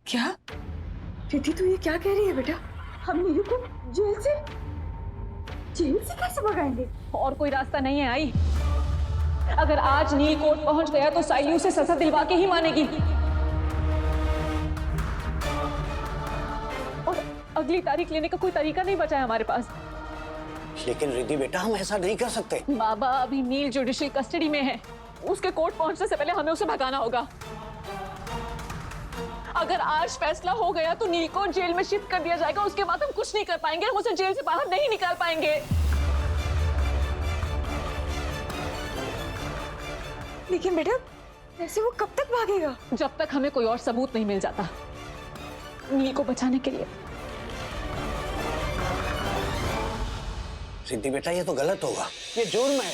क्या रिद्धि, तू ये क्या कह रही है बेटा? हम नीलू को जेल से कैसे भगाएंगे? और कोई रास्ता नहीं है आई। अगर आज नील कोर्ट पहुंच गया तो साइली उसे सजा दिलवा के ही मानेगी। और अगली तारीख लेने का कोई तरीका नहीं बचा है हमारे पास। लेकिन रिद्धि बेटा, हम ऐसा नहीं कर सकते। बाबा, अभी नील जुडिशियल कस्टडी में है। उसके कोर्ट पहुंचने से पहले हमें उसे भगाना होगा। अगर आज फैसला हो गया तो नील को जेल में शिफ्ट कर दिया जाएगा। उसके बाद हम कुछ नहीं कर पाएंगे, हम उसे जेल से बाहर नहीं निकाल पाएंगे। लेकिन बेटा, ऐसे वो कब तक भागेगा? जब तक हमें कोई और सबूत नहीं मिल जाता नील को बचाने के लिए। रिद्धि बेटा, ये तो गलत होगा, ये जुर्म है।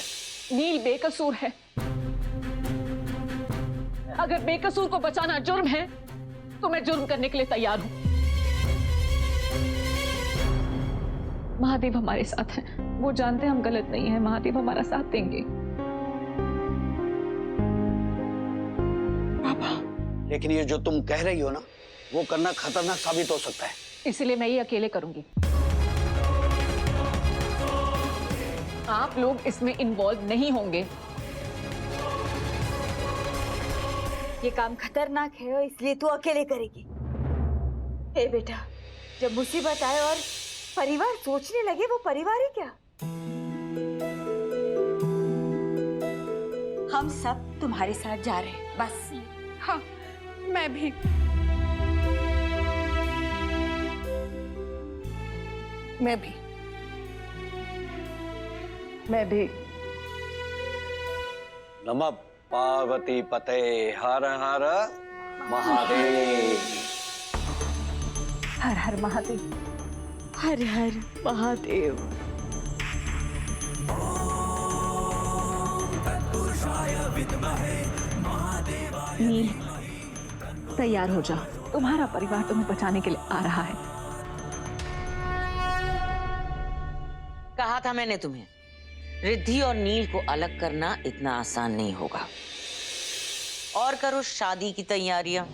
नील बेकसूर है। अगर बेकसूर को बचाना जुर्म है तो मैं जुर्म करने के लिए तैयार हूं। महादेव हमारे साथ हैं, वो जानते हैं हम गलत नहीं है। महादेव हमारा साथ देंगे। पापा, लेकिन ये जो तुम कह रही हो ना, वो करना खतरनाक साबित हो सकता है। इसलिए मैं ये अकेले करूंगी। आप लोग इसमें इन्वॉल्व नहीं होंगे। ये काम खतरनाक है और इसलिए तू अकेले करेगी। ए बेटा, जब मुसीबत आए और परिवार सोचने लगे, वो परिवार ही क्या, हम सब तुम्हारे साथ जा रहे हैं बस। हाँ, मैं भी। मैं भी। नमः पार्वती पते हर हर महादेव। हर हर महादेव। हर हर महादेव। नील, तैयार हो जाओ, तुम्हारा परिवार तुम्हें बचाने के लिए आ रहा है। कहा था मैंने तुम्हें, रिद्धि और नील को अलग करना इतना आसान नहीं होगा। और करो शादी की तैयारियां।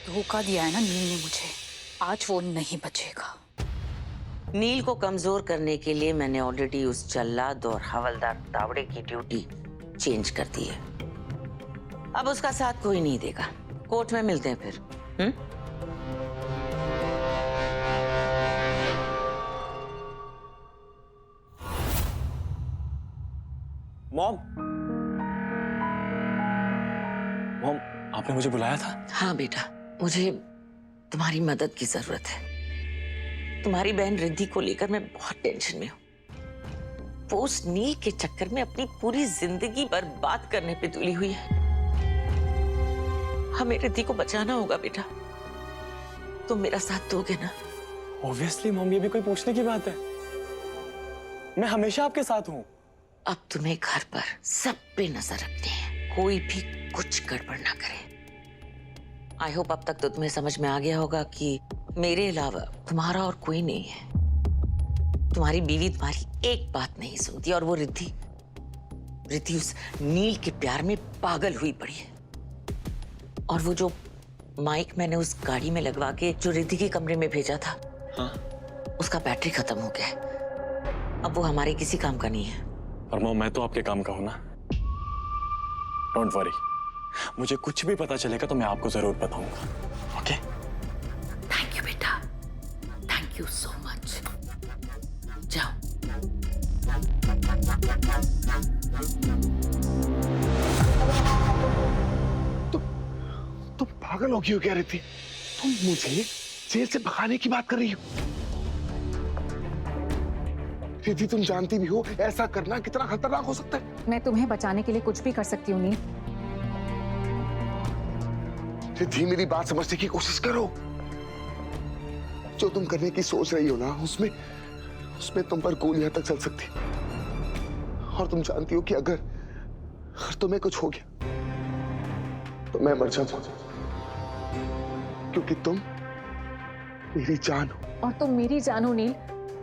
धोखा दिया है ना नील ने मुझे, आज वो नहीं बचेगा। नील को कमजोर करने के लिए मैंने ऑलरेडी उस जल्लाद और हवलदार तावड़े की ड्यूटी चेंज कर दी है। अब उसका साथ कोई नहीं देगा। कोर्ट में मिलते हैं फिर। मॉम, आपने मुझे बुलाया था? हाँ बेटा, मुझे तुम्हारी मदद की जरूरत है। तुम्हारी बहन रिद्धि को लेकर मैं बहुत टेंशन में हूँ। वो उस नील के चक्कर में अपनी पूरी जिंदगी बर्बाद करने पे तुली हुई है। हमें रिद्धि को बचाना होगा बेटा। तुम मेरा साथ दोगे ना? ऑब्वियसली मॉम, ये भी कोई पूछने की बात है। मैं हमेशा आपके साथ हूँ। अब तुम्हें घर पर सब पे नजर रखनी है, कोई भी कुछ गड़बड़ ना करे। आई होप अब तक तो तुम्हें समझ में आ गया होगा कि मेरे अलावा तुम्हारा और कोई नहीं है। तुम्हारी बीवी तुम्हारी एक बात नहीं सुनती, और वो रिद्धि उस नील के प्यार में पागल हुई पड़ी है। और वो जो माइक मैंने उस गाड़ी में लगवा के जो रिद्धि के कमरे में भेजा था, हाँ? उसका बैटरी खत्म हो गया है। अब वो हमारे किसी काम का नहीं है। पर मॉम, मैं तो आपके काम का हूं ना। डोंट वरी, मुझे कुछ भी पता चलेगा तो मैं आपको जरूर बताऊंगा। ओके? थैंक यू बेटा, थैंक यू सो मच। जाओ। तुम पागल हो क्यों कह रही थी? तुम मुझे जेल से भगाने की बात कर रही हो? रिद्धि, तुम जानती भी हो ऐसा करना कितना खतरनाक हो सकता है। मैं तुम्हें बचाने के लिए कुछ भी कर सकती हूँ नील। रिद्धि, मेरी बात समझने की कोशिश करो। जो तुम करने की सोच रही हो ना, उसमें तुम पर गोलियां तक चल सकती। और तुम जानती हो कि अगर तुम्हें कुछ हो गया तो मैं मर जाऊंगा, क्योंकि तुम मेरी जान हो। और तुम मेरी जान हो नील,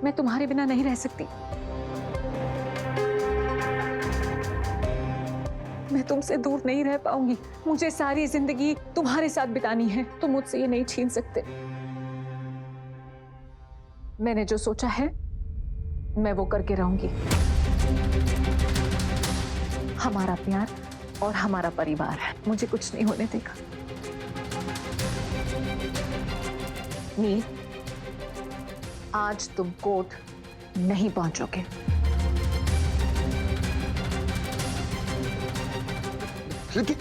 मैं तुम्हारे बिना नहीं रह सकती। मैं तुमसे दूर नहीं रह पाऊंगी। मुझे सारी जिंदगी तुम्हारे साथ बितानी है। तुम मुझसे ये नहीं छीन सकते। मैंने जो सोचा है मैं वो करके रहूंगी। हमारा प्यार और हमारा परिवार है, मुझे कुछ नहीं होने देगा। नील, आज तुम कोर्ट नहीं पहुंचोगे। रिद्धि,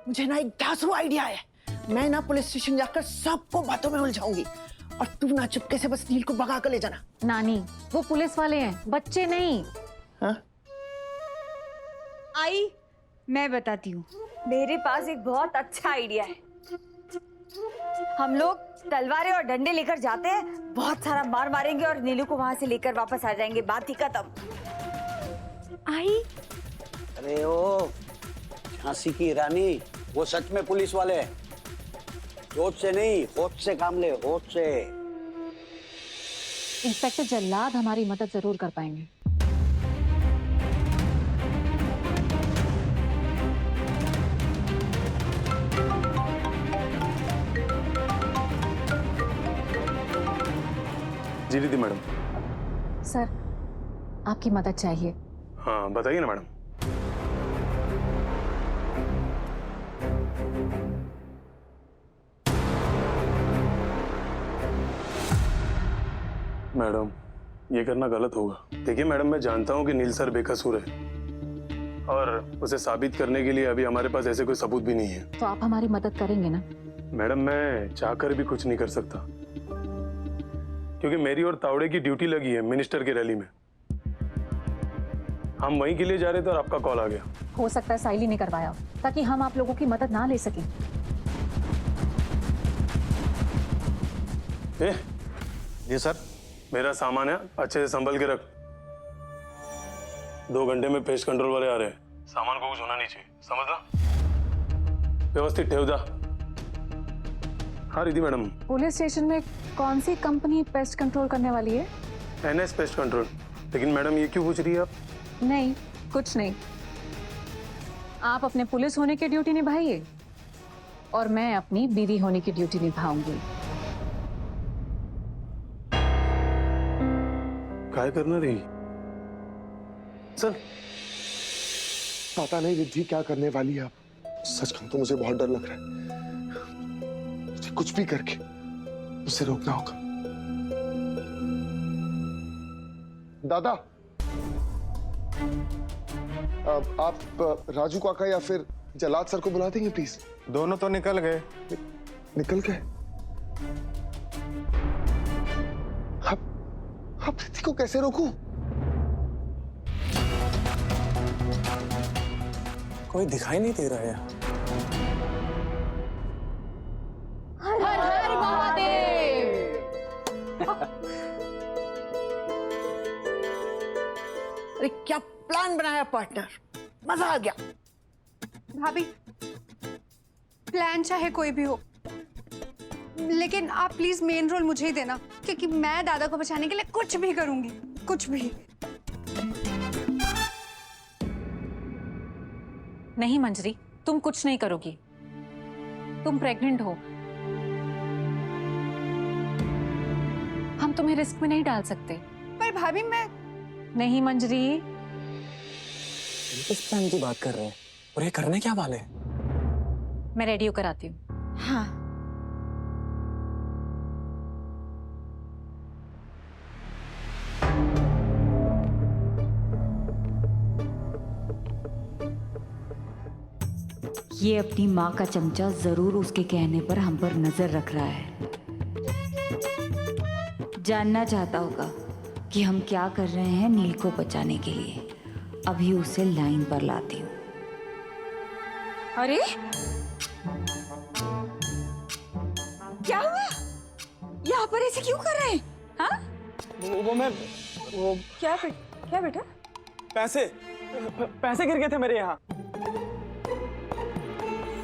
मुझे ना एक ढांसू आइडिया है। मैं ना पुलिस स्टेशन जाकर सबको बातों में उलझाऊंगी और तू ना चुपके से बस नील को भगा कर ले जाना। नानी, वो पुलिस वाले हैं, बच्चे नहीं। हाँ? आई, मैं बताती हूँ। मेरे पास एक बहुत अच्छा आइडिया है। हम लोग तलवारें और डंडे लेकर जाते हैं, बहुत सारा मार मारेंगे और नीलू को वहां से लेकर वापस आ जाएंगे। बात ही खत्म। आई, अरे ओ झांसी की रानी, वो सच में पुलिस वाले हैं। सोच से नहीं, होश से काम ले, होश से। इंस्पेक्टर जल्लाद हमारी मदद जरूर कर पाएंगे। जी रिद्धि मैडम। सर, आपकी मदद चाहिए। हाँ बताइए ना मैडम। मैडम, ये करना गलत होगा। देखिए मैडम, मैं जानता हूँ कि नील सर बेकसूर है और उसे साबित करने के लिए अभी हमारे पास ऐसे कोई सबूत भी नहीं है। तो आप हमारी मदद करेंगे ना? मैडम, मैं चाहकर भी कुछ नहीं कर सकता क्योंकि मेरी और तावड़े की ड्यूटी लगी है मिनिस्टर की रैली में। हम वहीं के लिए जा रहे थे और आपका कॉल आ गया। हो सकता है साइली ने करवाया ताकि हम आप लोगों की मदद ना ले सकें। जी सर। मेरा सामान है, अच्छे से संभल के रख। 2 घंटे में पेस्ट कंट्रोल वाले आ रहे हैं। सामान को कुछ होना नहीं चाहिए, समझा? व्यवस्थित ठेव जा। हाँ रिद्धि मैडम। पुलिस स्टेशन में कौन सी कंपनी पेस्ट कंट्रोल करने वाली है? NS pest control. लेकिन मैडम ये क्यों पूछ रही है आप? नहीं, कुछ नहीं। आप अपने पुलिस होने की ड्यूटी निभाइए और मैं अपनी बीवी होने की ड्यूटी निभाऊंगी। काय करना रही सर? पता नहीं रिद्धि क्या करने वाली है आप। सच कहूं तो मुझे बहुत डर लग रहा है। मुझे कुछ भी करके उसे रोकना होगा। दादा, आप राजू काका या फिर जल्लाद सर को बुला देंगे प्लीज? दोनों तो निकल गए। निकल गए? आप रिद्धि को कैसे रोकूं? कोई दिखाई नहीं दे रहा है। हर हर महादेव। अरे क्या प्लान बनाया पार्टनर, मजा आ गया। भाभी, प्लान चाहे कोई भी हो, लेकिन आप प्लीज मेन रोल मुझे ही देना, क्योंकि मैं दादा को बचाने के लिए कुछ भी करूंगी, कुछ भी। नहीं मंजरी, तुम कुछ नहीं करोगी। तुम प्रेग्नेंट हो। हम तुम्हें रिस्क में नहीं डाल सकते। पर भाभी मैं नहीं मंजरी। किस प्लान की बात कर रहे हैं और ये करने क्या वाले हैं? मैं रेडियो कराती हूँ। हाँ, ये अपनी माँ का चमचा जरूर उसके कहने पर हम पर नजर रख रहा है। जानना चाहता होगा कि हम क्या कर रहे हैं नील को बचाने के लिए। अभी उसे लाइन पर लाती हूँ। अरे क्या हुआ? यहाँ पर ऐसे क्यों कर रहे हैं? हाँ? वो क्या बेटा? पैसे गिर गए थे मेरे यहाँ।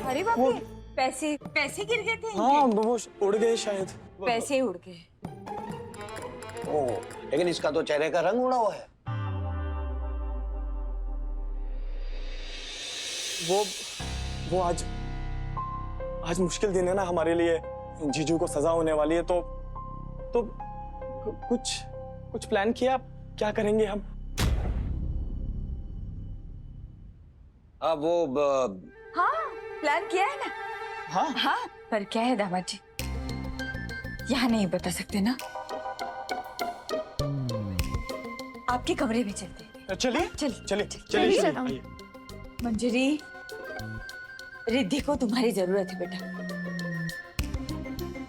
अरे बाप रे, पैसे गिर गए थे। हाँ वो उड़ गए शायद। पैसे उड़ गए। ओ, लेकिन इसका तो चेहरे का रंग उड़ा हुआ है। वो आज मुश्किल दिन है ना हमारे लिए। जीजू को सजा होने वाली है तो कुछ प्लान किया? क्या करेंगे हम? हाँ, प्लान किया है ना। हाँ पर क्या है दामाद जी, यहाँ नहीं बता सकते ना। आपके कमरे में चलते हैं। चलिए। आइए। मंजरी, रिद्धि को तुम्हारी जरूरत है बेटा।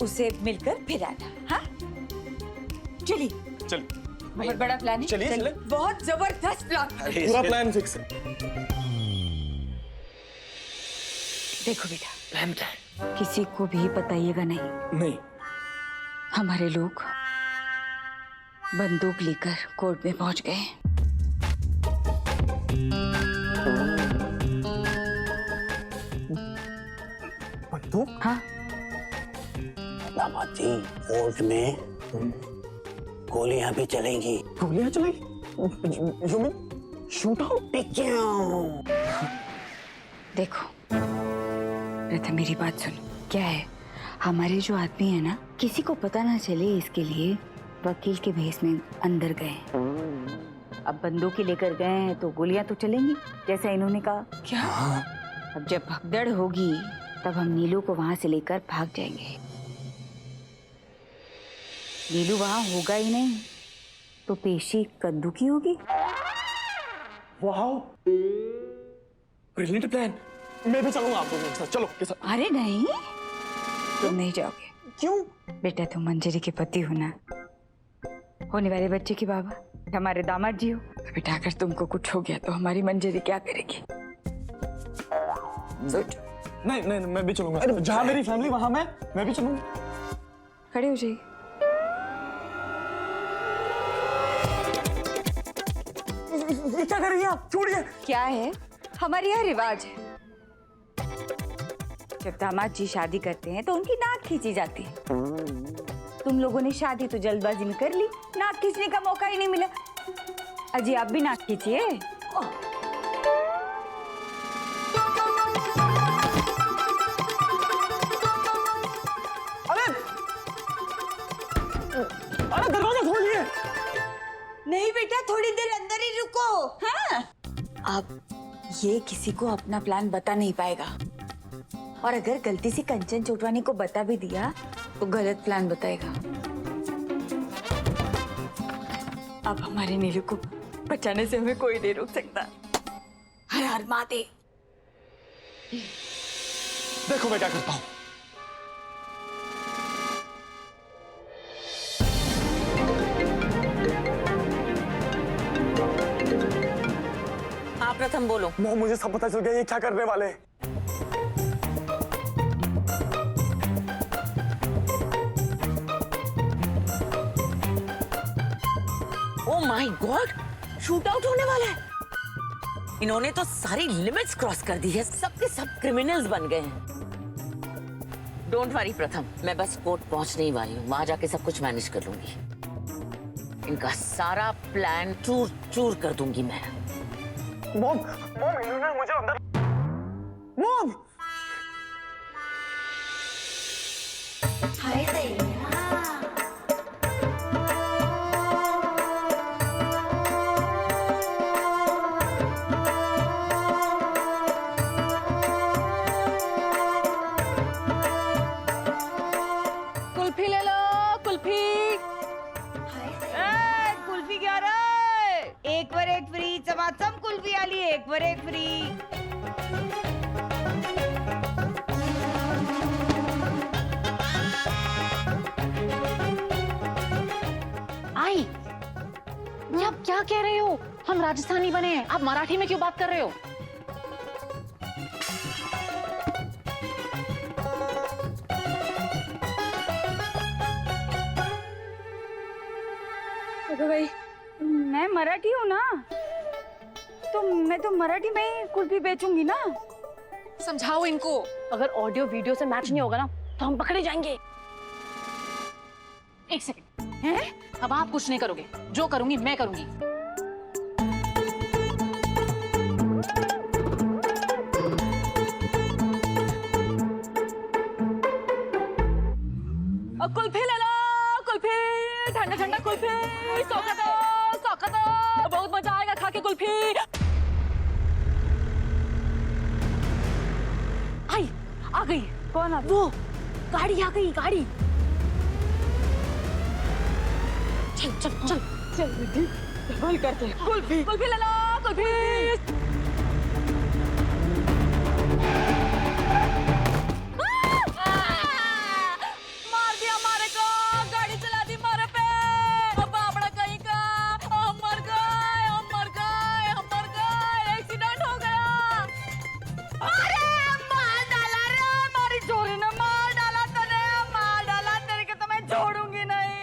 उसे मिलकर फिर आना। हाँ, चलिए। बहुत बड़ा प्लान है। चलिए। बहुत जबरदस्त प्लान। पूरा प्लान फिक्स है। देखो बेटा, प्लान क्या है? किसी को भी बताइएगा नहीं। हमारे लोग बंदूक लेकर कोर्ट में पहुंच गए। बंदूक? हाँ, दामाद जी, कोर्ट में गोलियां भी चलेंगी। गोलियां चलेगी? You mean shoot out? देखो प्रथम मेरी बात सुनो। क्या है, हमारे जो आदमी है ना, किसी को पता ना चले इसके लिए वकील के भेस में अंदर गए। अब बंदूक लेकर गए हैं तो गोलियां तो चलेंगी, जैसा इन्होंने कहा। क्या? अब जब भगदड़ होगी तब हम नीलू को वहां से लेकर भाग जाएंगे। नीलू वहां होगा ही नहीं तो पेशी कद्दू की होगी। Wow, brilliant plan. मैं भी चलूंगा आप लोगों के साथ। चलो के साथ। अरे नहीं, तुम नहीं जाओगे। क्यों? बेटा तुम मंजरी के पति हो ना, होने वाले बच्चे के बाबा, हमारे दामाद जी हो। तो बेटा अगर तुमको कुछ हो गया तो हमारी मंजरी क्या करेगी? सोचो। नहीं, मैं भी चलूंगा। जहाँ मेरी फैमिली वहां मैं भी चलूंगा। खड़े हो जाइए। क्या कर रही हैं आप? छोड़िए। क्या है, हमारे यहाँ रिवाज है, जब दामाद जी शादी करते हैं तो उनकी नाक खींची जाती है। तुम लोगों ने शादी तो जल्दबाजी में कर ली, नाक खींचने का मौका ही नहीं मिला। अजी आप भी नाक खींचिए। अरे दरवाजा खोलिए। नहीं बेटा, थोड़ी देर अंदर ही रुको। हाँ? अब ये किसी को अपना प्लान बता नहीं पाएगा, और अगर गलती से कंचन चोटवानी को बता भी दिया तो गलत प्लान बताएगा। अब हमारे नीलू को बचाने से हमें कोई नहीं रोक सकता। हर हर महादेव। देखो मैं क्या करता हूँ। हाँ प्रथम बोलो। मुझे सब पता चल गया ये क्या करने वाले हैं। Oh my God, shoot out होने वाला है। इन्होंने तो सारी लिमिट्स क्रॉस कर दी है, सबके सब क्रिमिनल्स बन गए हैं। डोंट वरी प्रथम, मैं बस कोर्ट पहुंचने ही वाली हूँ, वहां जाके सब कुछ मैनेज कर लूंगी। इनका सारा प्लान चूर चूर कर दूंगी मैं। मॉम, इन्होंने मुझे अंदर। मॉम, कुल्फी ले लो, कुल्फी। कुल्फी क्या रहा है? एक पर एक फ्री, चमाचम कुल्फी आली, एक पर एक फ्री। आई, ये आप क्या कह रहे हो? हम राजस्थानी बने हैं, आप मराठी में क्यों बात कर रहे हो? अगं भाई, मैं मराठी हूँ ना, तो मैं तो मराठी में ही कुल्फी बेचूंगी ना। समझाओ इनको। अगर ऑडियो वीडियो से मैच नहीं होगा ना तो हम पकड़े जाएंगे। एक सेकंड हैं? अब आप कुछ नहीं करोगे, जो करूंगी मैं करूंगी। कुल्फी ले लो, कुल्फी, ठंडा ठंडा कुल्फी, सौखत बहुत मजा आएगा खा के कुल्फी। आई, आ गई। कौन आ? वो गाड़ी आ गई, गाड़ी। चल चल चल चल दीदी, डबल करते हैं। कुल्फी कुल्फी ले लो, कुल्फी। मार दिया मारे को, गाड़ी चला दी मारे पे। अब बाबड़ा कहीं का, हम मर गए, एक्सीडेंट हो गया। अरे मार डाला रे, हमारी चोरी ने मार डाला तने, मार डाला तेरे के, तो मैं छोड़ूंगी नहीं।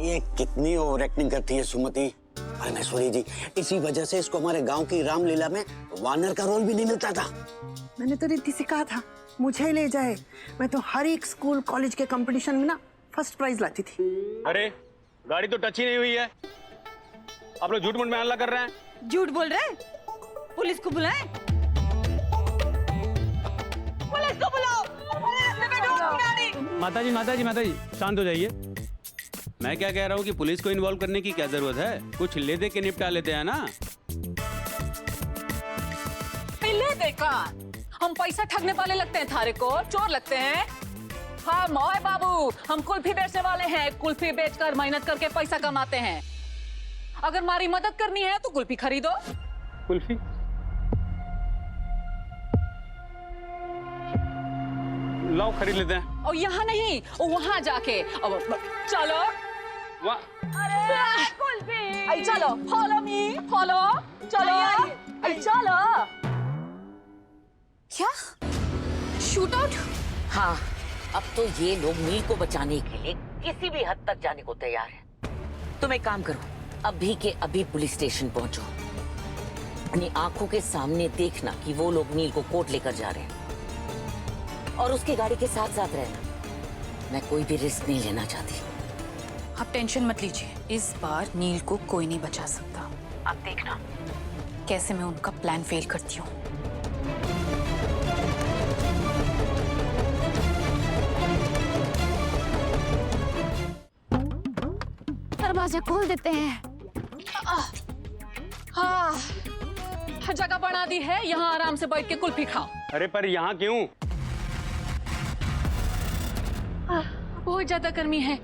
ये कितनी ओवर एक्टिंग करती है सुमति। परमेश्वरी जी, इसी वजह से इसको हमारे गांव की रामलीला में वानर का रोल भी नहीं मिलता था। मैंने तो रिद्धि से कहा था मुझे ही ले जाए। मैं तो हर एक स्कूल कॉलेज के कंपटीशन में ना फर्स्ट प्राइज लाती थी। अरे गाड़ी तो टच ही नहीं हुई है, आप लोग झूठ मूठ में हल्ला कर रहे हैं। झूठ बोल रहे? पुलिस को बुलाएं? पुलिस को बुलाओ। माता जी शांत हो जाइए। मैं क्या कह रहा हूँ कि पुलिस को इन्वॉल्व करने की क्या जरूरत है, कुछ ले दे के निपटा लेते हैं ना। ले देखा, हम पैसा ठगने वाले लगते हैं, थारे को चोर लगते हैं। हाँ मोए बाबू, हम कुल्फी बेचने वाले हैं, कुल्फी बेचकर मेहनत करके पैसा कमाते हैं। अगर हमारी मदद करनी है तो कुल्फी खरीदो। कुल्फी लाओ, खरीद लेते हैं। और यहाँ नहीं, वहाँ जाके। अब चलो। अरे कुल्फी, आई चलो, फॉलो मी, फॉलो, चलो, आई चलो। क्या शूट आउट? हाँ, अब तो ये लोग नील को बचाने के लिए किसी भी हद तक जाने को तैयार हैं। तुम एक काम करो, अभी के अभी पुलिस स्टेशन पहुंचो। अपनी आंखों के सामने देखना कि वो लोग नील को कोर्ट लेकर जा रहे हैं, और उसकी गाड़ी के साथ साथ रहना। मैं कोई भी रिस्क नहीं लेना चाहती। आप टेंशन मत लीजिए, इस बार नील को कोई नहीं बचा सकता। आप देखना कैसे मैं उनका प्लान फेल करती हूँ। दरवाजा खोल देते हैं। हाँ, जगह बना दी है, यहाँ आराम से बैठ के कुल्फी खाओ। अरे पर यहाँ क्यों? बहुत ज्यादा गर्मी है,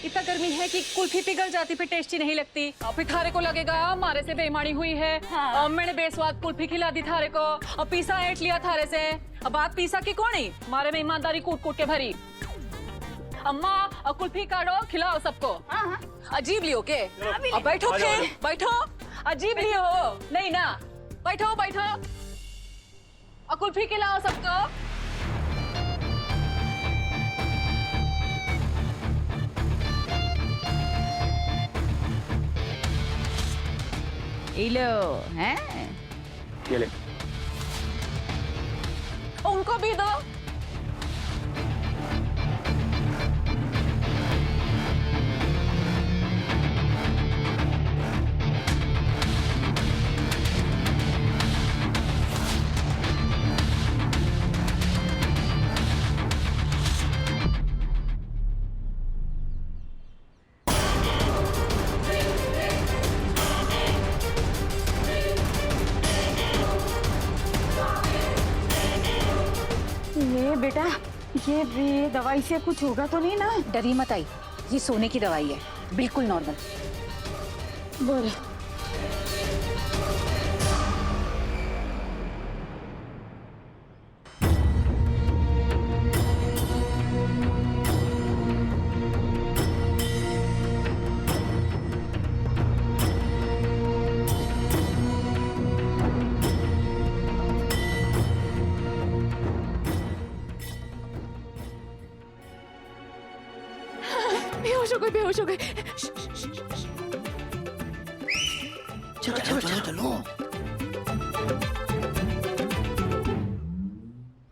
इतना गर्मी है कि कुल्फी पिघल जाती, फिर टेस्टी नहीं लगती। फिर थारे को लगेगा हमारे से बेईमानी हुई है। हाँ। मैंने बेस्वाद कुल्फी खिला दी थारे को, और पीसा ऐंठ लिया थारे से। अब बात पीसा की कौन है? हमारे में ईमानदारी कूट कूट के भरी। अम्मा, कुल्फी काटो, खिलाओ सबको। अजीब लियो के? अब बैठो के, बैठो। अजीब लियो नहीं ना, बैठो बैठो, और कुल्फी खिलाओ सबको। लो हैं? ये ले। उनको भी दो। बेटा, ये दवाई से कुछ होगा तो नहीं ना? डरिए मत आई, ये सोने की दवाई है, बिल्कुल नॉर्मल। बोल। बेहोश हो गए, बेहोश हो गए। चलो चलो चलो चलो।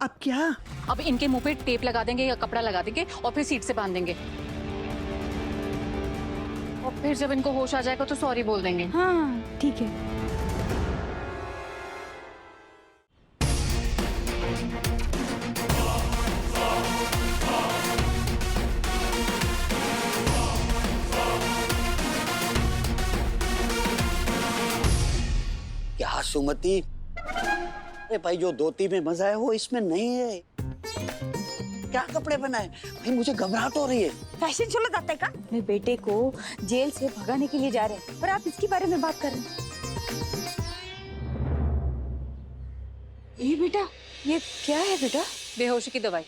अब क्या? अब इनके मुंह पे टेप लगा देंगे या कपड़ा लगा देंगे और फिर सीट से बांध देंगे। और फिर जब इनको होश आ जाएगा तो सॉरी बोल देंगे। हाँ ठीक है। क्या सुमति, अरे भाई जो धोती में मजा है वो इसमें नहीं है। क्या कपड़े बनाए भाई, मुझे घबराहट हो रही है। फैशन शो लगाता है का? मेरे बेटे को जेल से भगाने के लिए जा रहे हैं, पर आप इसके बारे में बात कर रहे हैं। ये बेटा, ये क्या है बेटा? बेहोशी की दवाई।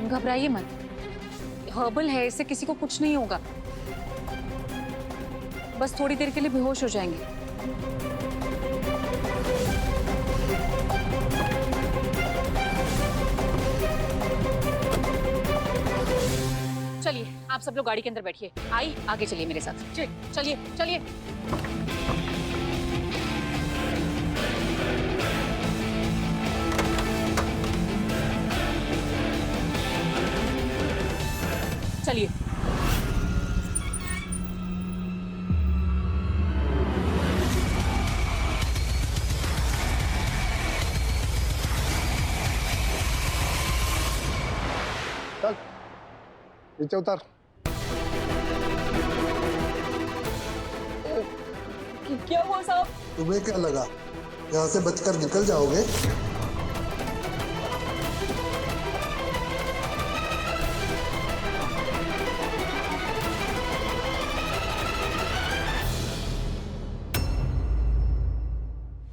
घबराइए मत, हर्बल है, इससे किसी को कुछ नहीं होगा। बस थोड़ी देर के लिए बेहोश हो जाएंगे। चलिए आप सब लोग गाड़ी के अंदर बैठिए। आई आगे चलिए मेरे साथ। चलिए चलिए। चलिए। चल नीचे उतर। क्या हुआ साहब? तुम्हें क्या लगा यहाँ से बचकर निकल जाओगे?